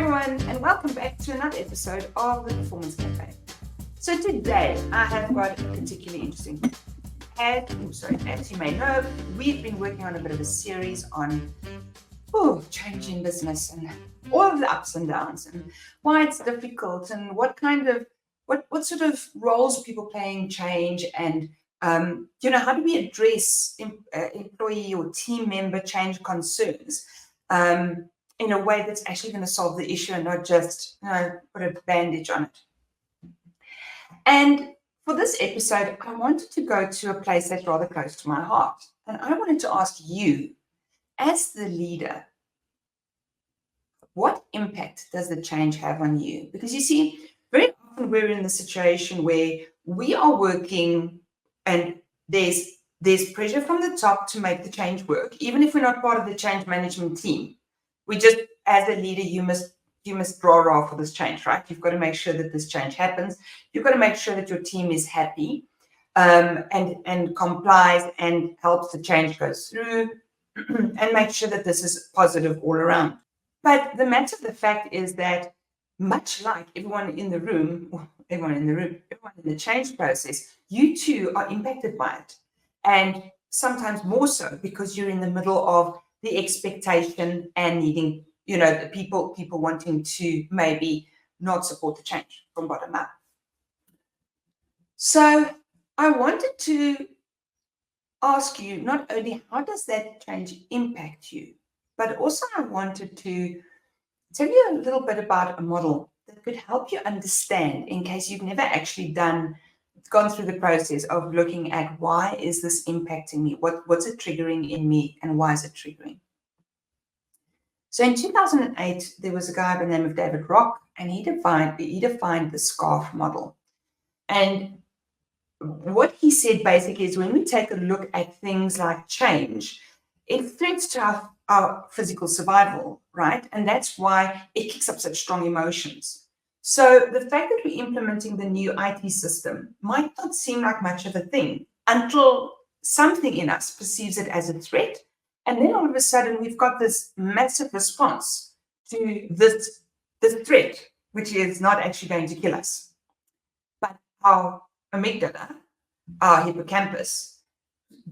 everyone, and welcome back to another episode of the Performance Cafe. So today I have got a particularly interesting as you may know, we've been working on a bit of a series on changing business and all of the ups and downs and why it's difficult and what sort of roles people play in change and how do we address employee or team member change concerns in a way that's actually going to solve the issue and not just put a bandage on it. And for this episode, I wanted to go to a place that's rather close to my heart. And I wanted to ask you, as the leader, what impact does the change have on you? Because you see, very often we're in the situation where we are working and there's pressure from the top to make the change work, even if we're not part of the change management team. We just, as a leader, you must draw for this change, right? You've got to make sure that this change happens. You've got to make sure that your team is happy and complies and helps the change go through and make sure that this is positive all around. But the matter of the fact is that much like everyone in the change process, you too are impacted by it. And sometimes more so because you're in the middle of the expectation and needing, the people wanting to maybe not support the change from bottom up. So I wanted to ask you not only how does that change impact you, but also I wanted to tell you a little bit about a model that could help you understand in case you've never actually gone through the process of looking at why is this impacting me? What's it triggering in me and why is it triggering? So in 2008, there was a guy by the name of David Rock, and he defined the SCARF model. And what he said basically is when we take a look at things like change, it threats to our physical survival, right? And that's why it kicks up such strong emotions. So the fact that we're implementing the new IT system might not seem like much of a thing until something in us perceives it as a threat. And then all of a sudden, we've got this massive response to this threat, which is not actually going to kill us. But our amygdala, our hippocampus,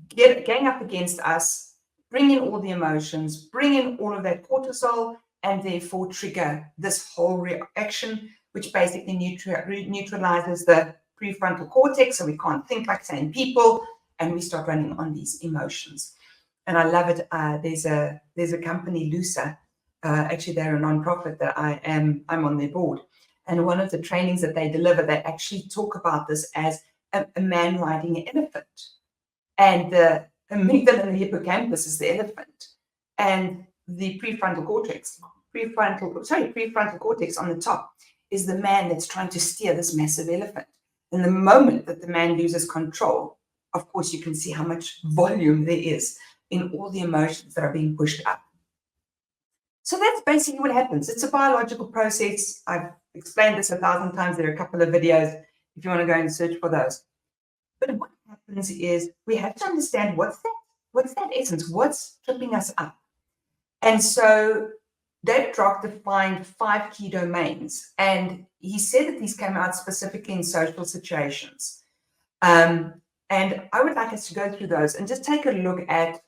gang up against us, bring in all the emotions, bring in all of that cortisol, and therefore trigger this whole reaction, which basically neutralizes the prefrontal cortex, so we can't think like sane people, and we start running on these emotions. And I love it. There's a company, Lusa. Actually, they're a nonprofit that I'm on their board. And one of the trainings that they deliver, they actually talk about this as a man riding an elephant. And the amygdala and the hippocampus is the elephant. And the prefrontal cortex on the top is the man that's trying to steer this massive elephant. And the moment that the man loses control, of course, you can see how much volume there is in all the emotions that are being pushed up. So that's basically what happens. It's a biological process. I've explained this 1,000 times. There are a couple of videos if you want to go and search for those. But what happens is we have to understand what's that essence, what's tripping us up. And so David Rock defined 5 key domains, and he said that these came out specifically in social situations. And I would like us to go through those and just take a look at,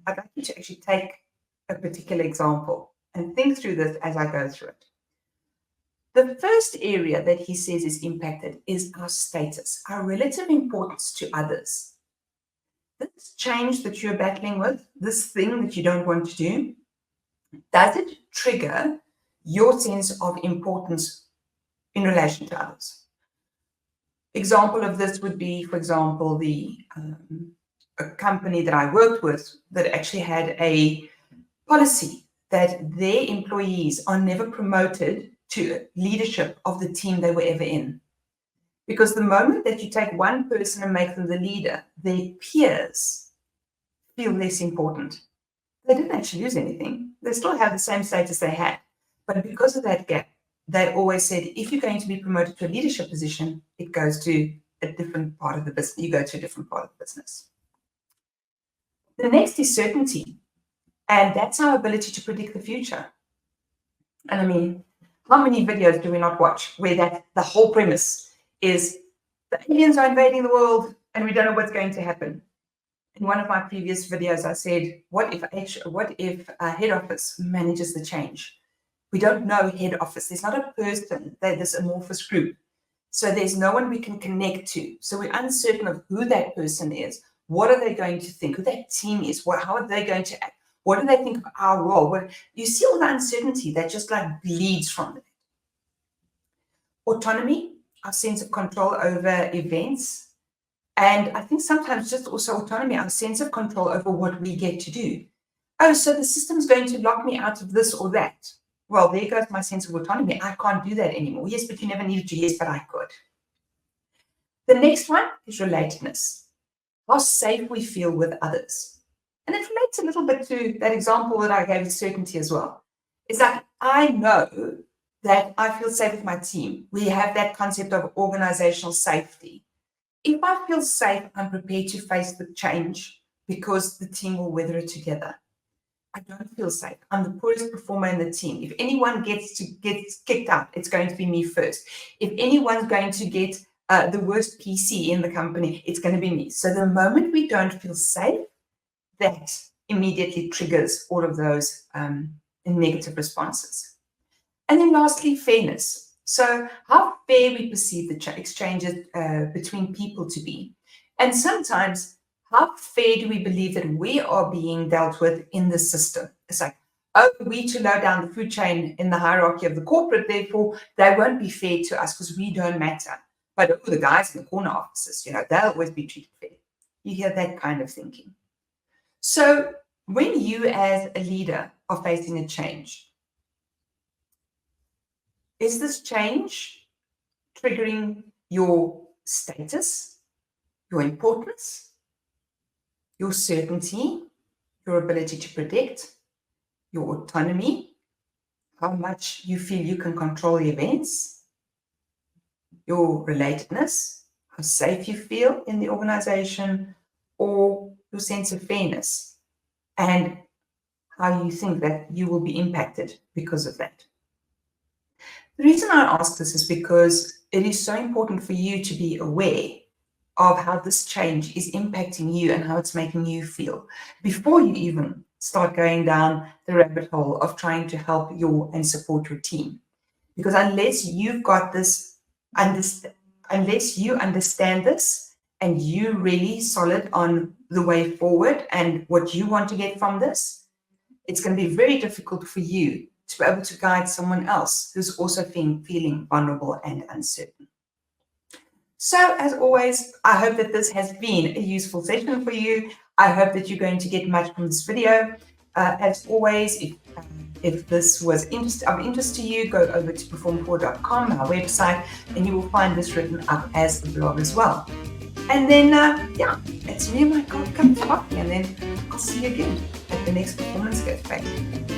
I'd like you to actually take a particular example and think through this as I go through it. The first area that he says is impacted is our status, our relative importance to others. This change that you're battling with, this thing that you don't want to do, does it trigger your sense of importance in relation to others? Example of this would be, for example, a company that I worked with that actually had a policy that their employees are never promoted to leadership of the team they were ever in. Because the moment that you take one person and make them the leader, their peers feel less important. They didn't actually lose anything. They still have the same status they had. But because of that gap, they always said, if you're going to be promoted to a leadership position, it goes to a different part of the business. You go to a different part of the business. The next is certainty. And that's our ability to predict the future. And I mean, How many videos do we not watch where that the whole premise is the aliens are invading the world and we don't know what's going to happen? In one of my previous videos, I said, what if head office manages the change? We don't know head office. There's not a person, there's this amorphous group. So there's no one we can connect to. So we're uncertain of who that person is. What are they going to think? Who that team is? How are they going to act? What do they think of our role? You see all the uncertainty that just like bleeds from it. Autonomy, our sense of control over events. And I think sometimes just also autonomy, our sense of control over what we get to do. Oh, so the system's going to lock me out of this or that. Well, there goes my sense of autonomy. I can't do that anymore. Yes, but you never needed to. Yes, but I could. The next one is relatedness. How safe we feel with others. And it relates a little bit to that example that I gave with certainty as well. It's like, I know that I feel safe with my team. We have that concept of organizational safety. If I feel safe, I'm prepared to face the change because the team will weather it together. I don't feel safe. I'm the poorest performer in the team. If anyone gets kicked out, it's going to be me first. If anyone's going to get the worst PC in the company, it's going to be me. So the moment we don't feel safe, that immediately triggers all of those negative responses. And then lastly, fairness. So how fair we perceive the exchanges between people to be. And sometimes, how fair do we believe that we are being dealt with in the system? It's like, oh, we're too low down the food chain in the hierarchy of the corporate, therefore they won't be fair to us because we don't matter. But oh, the guys in the corner offices, they'll always be treated fair. You hear that kind of thinking. So when you as a leader are facing a change, is this change triggering your status, your importance, your certainty, your ability to predict, your autonomy, how much you feel you can control the events, your relatedness, how safe you feel in the organization, or your sense of fairness, and how you think that you will be impacted because of that. The reason I ask this is because it is so important for you to be aware of how this change is impacting you and how it's making you feel before you even start going down the rabbit hole of trying to help and support your team. Because unless you've got this, unless you understand this and you really solid on the way forward and what you want to get from this, it's going to be very difficult for you to be able to guide someone else who's also feeling vulnerable and uncertain. So as always, I hope that this has been a useful session for you. I hope that you're going to get much from this video. As always, if this was of interest to you, go over to perform4.com, our website, and you will find this written up as a blog as well. And then, it's me and my cup of coffee, and then I'll see you again at the next Performance Coach.